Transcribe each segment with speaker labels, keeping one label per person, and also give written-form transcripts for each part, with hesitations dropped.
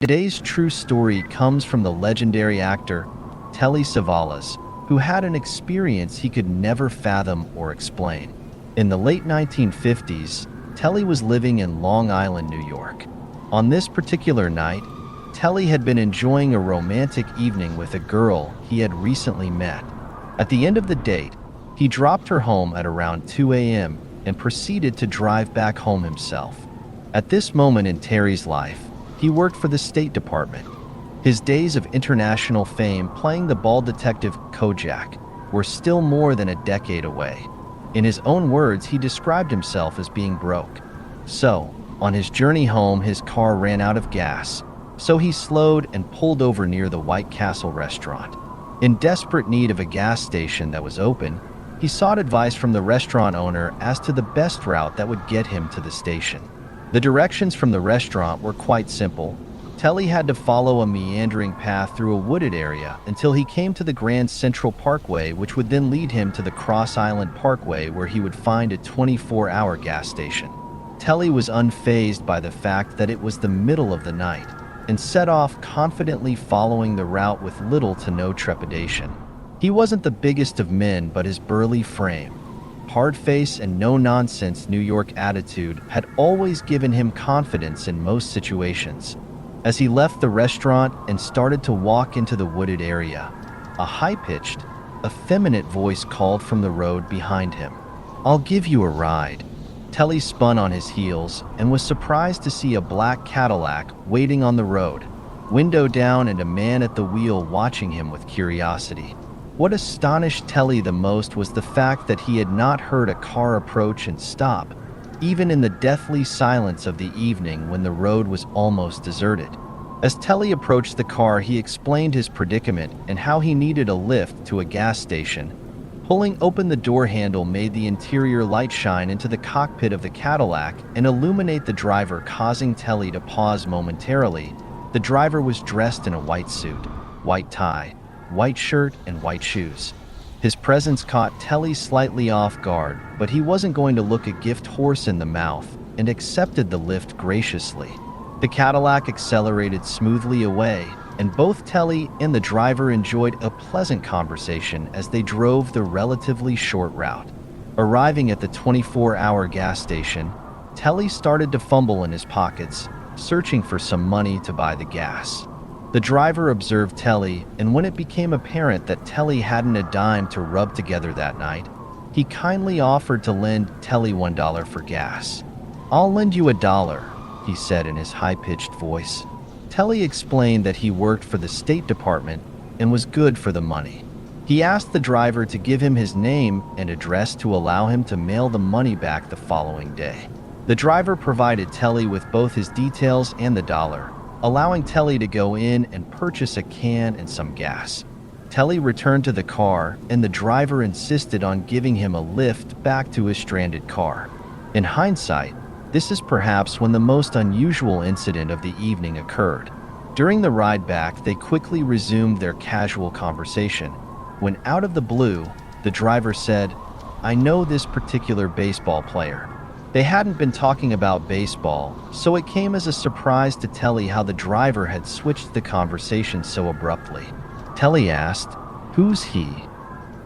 Speaker 1: Today's true story comes from the legendary actor Telly Savalas, who had an experience he could never fathom or explain. In the late 1950s, Telly was living in Long Island, New York. On this particular night, Telly had been enjoying a romantic evening with a girl he had recently met. At the end of the date, he dropped her home at around 2 a.m. and proceeded to drive back home himself. At this moment in Terry's life, he worked for the State Department. His days of international fame playing the bald detective Kojak were still more than a decade away. In his own words, he described himself as being broke. So, on his journey home, his car ran out of gas, so he slowed and pulled over near the White Castle restaurant. In desperate need of a gas station that was open, he sought advice from the restaurant owner as to the best route that would get him to the station. The directions from the restaurant were quite simple. Telly had to follow a meandering path through a wooded area until he came to the Grand Central Parkway, which would then lead him to the Cross Island Parkway, where he would find a 24-hour gas station. Telly was unfazed by the fact that it was the middle of the night and set off confidently following the route with little to no trepidation. He wasn't the biggest of men, but his burly frame, hard face, and no-nonsense New York attitude had always given him confidence in most situations. As he left the restaurant and started to walk into the wooded area, a high-pitched, effeminate voice called from the road behind him. "I'll give you a ride." Telly spun on his heels and was surprised to see a black Cadillac waiting on the road, window down, and a man at the wheel watching him with curiosity. What astonished Telly the most was the fact that he had not heard a car approach and stop, even in the deathly silence of the evening when the road was almost deserted. As Telly approached the car, he explained his predicament and how he needed a lift to a gas station. Pulling open the door handle made the interior light shine into the cockpit of the Cadillac and illuminate the driver, causing Telly to pause momentarily. The driver was dressed in a white suit, white tie, white shirt, and white shoes. His presence caught Telly slightly off guard, but he wasn't going to look a gift horse in the mouth and accepted the lift graciously. The Cadillac accelerated smoothly away, and both Telly and the driver enjoyed a pleasant conversation as they drove the relatively short route. Arriving at the 24-hour gas station, Telly started to fumble in his pockets, searching for some money to buy the gas. The driver observed Telly, and when it became apparent that Telly hadn't a dime to rub together that night, he kindly offered to lend Telly $1 for gas. "I'll lend you $1, he said in his high-pitched voice. Telly explained that he worked for the State Department and was good for the money. He asked the driver to give him his name and address to allow him to mail the money back the following day. The driver provided Telly with both his details and the dollar, allowing Telly to go in and purchase a can and some gas. Telly returned to the car, and the driver insisted on giving him a lift back to his stranded car. In hindsight, this is perhaps when the most unusual incident of the evening occurred. During the ride back, they quickly resumed their casual conversation, when out of the blue, the driver said, "I know this particular baseball player." They hadn't been talking about baseball, so it came as a surprise to Telly how the driver had switched the conversation so abruptly. Telly asked, "Who's he?"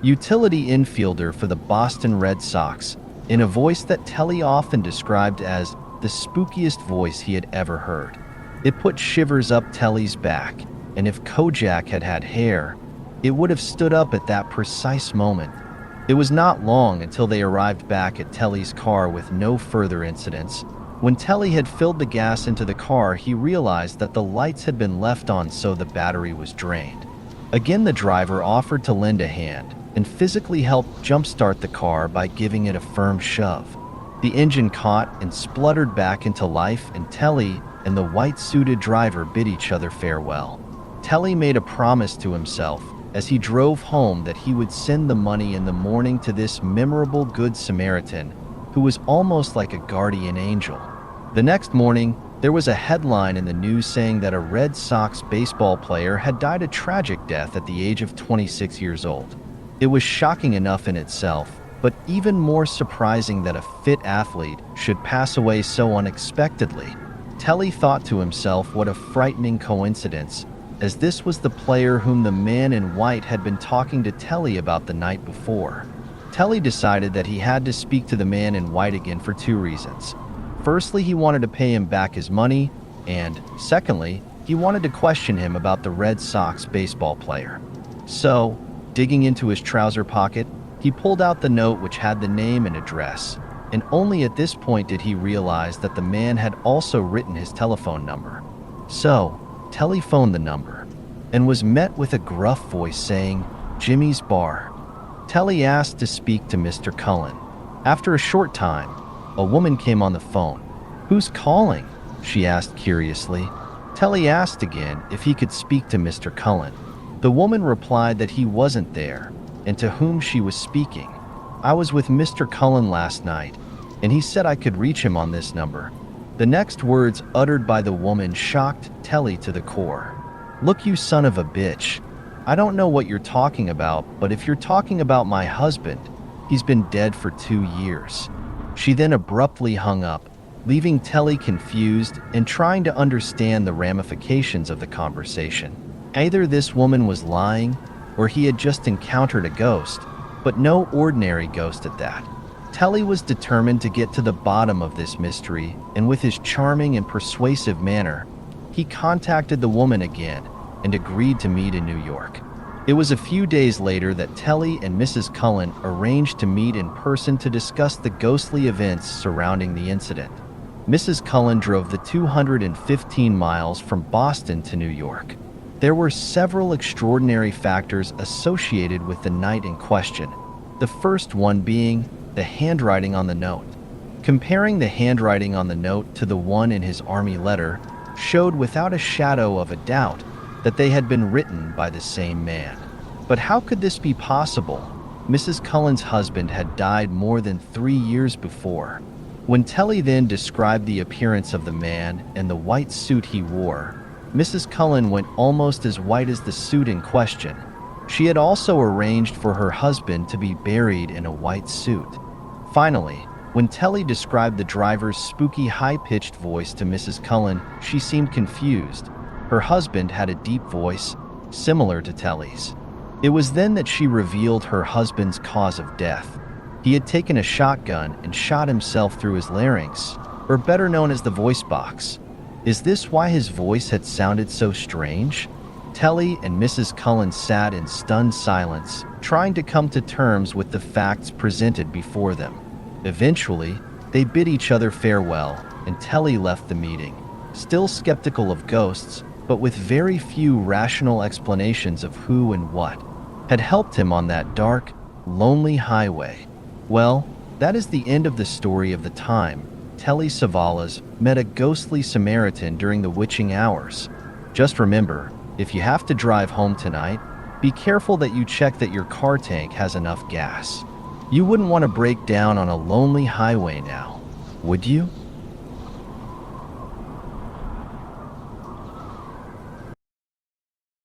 Speaker 1: "Utility infielder for the Boston Red Sox," in a voice that Telly often described as the spookiest voice he had ever heard. It put shivers up Telly's back, and if Kojak had had hair, it would have stood up at that precise moment. It was not long until they arrived back at Telly's car with no further incidents. When Telly had filled the gas into the car, he realized that the lights had been left on, so the battery was drained. Again, the driver offered to lend a hand and physically helped jumpstart the car by giving it a firm shove. The engine caught and spluttered back into life, and Telly and the white-suited driver bid each other farewell. Telly made a promise to himself as he drove home that he would send the money in the morning to this memorable Good Samaritan, who was almost like a guardian angel. The next morning, there was a headline in the news saying that a Red Sox baseball player had died a tragic death at the age of 26 years old. It was shocking enough in itself, but even more surprising that a fit athlete should pass away so unexpectedly. Telly thought to himself what a frightening coincidence, as this was the player whom the man in white had been talking to Telly about the night before. Telly decided that he had to speak to the man in white again for two reasons. Firstly, he wanted to pay him back his money, and secondly, he wanted to question him about the Red Sox baseball player. So, digging into his trouser pocket, he pulled out the note which had the name and address, and only at this point did he realize that the man had also written his telephone number. So, Telly phoned the number, and was met with a gruff voice saying, "Jimmy's Bar." Telly asked to speak to Mr. Cullen. After a short time, a woman came on the phone. "Who's calling?" she asked curiously. Telly asked again if he could speak to Mr. Cullen. The woman replied that he wasn't there, and to whom she was speaking. "I was with Mr. Cullen last night, and he said I could reach him on this number." The next words uttered by the woman shocked Telly to the core. "Look, you son of a bitch. I don't know what you're talking about, but if you're talking about my husband, he's been dead for 2 years." She then abruptly hung up, leaving Telly confused and trying to understand the ramifications of the conversation. Either this woman was lying, or he had just encountered a ghost, but no ordinary ghost at that. Telly was determined to get to the bottom of this mystery, and with his charming and persuasive manner, he contacted the woman again and agreed to meet in New York. It was a few days later that Telly and Mrs. Cullen arranged to meet in person to discuss the ghostly events surrounding the incident. Mrs. Cullen drove the 215 miles from Boston to New York. There were several extraordinary factors associated with the night in question, the first one being the handwriting on the note. Comparing the handwriting on the note to the one in his army letter showed without a shadow of a doubt that they had been written by the same man. But how could this be possible? Mrs. Cullen's husband had died more than 3 years before. When Telly then described the appearance of the man and the white suit he wore, Mrs. Cullen went almost as white as the suit in question. She had also arranged for her husband to be buried in a white suit. Finally, when Telly described the driver's spooky high-pitched voice to Mrs. Cullen, she seemed confused. Her husband had a deep voice, similar to Telly's. It was then that she revealed her husband's cause of death. He had taken a shotgun and shot himself through his larynx, or better known as the voice box. Is this why his voice had sounded so strange? Telly and Mrs. Cullen sat in stunned silence, trying to come to terms with the facts presented before them. Eventually, they bid each other farewell, and Telly left the meeting, still skeptical of ghosts, but with very few rational explanations of who and what had helped him on that dark, lonely highway. Well, that is the end of the story of the time Telly Savalas met a ghostly Samaritan during the witching hours. Just remember, if you have to drive home tonight, be careful that you check that your car tank has enough gas. You wouldn't want to break down on a lonely highway now, would you?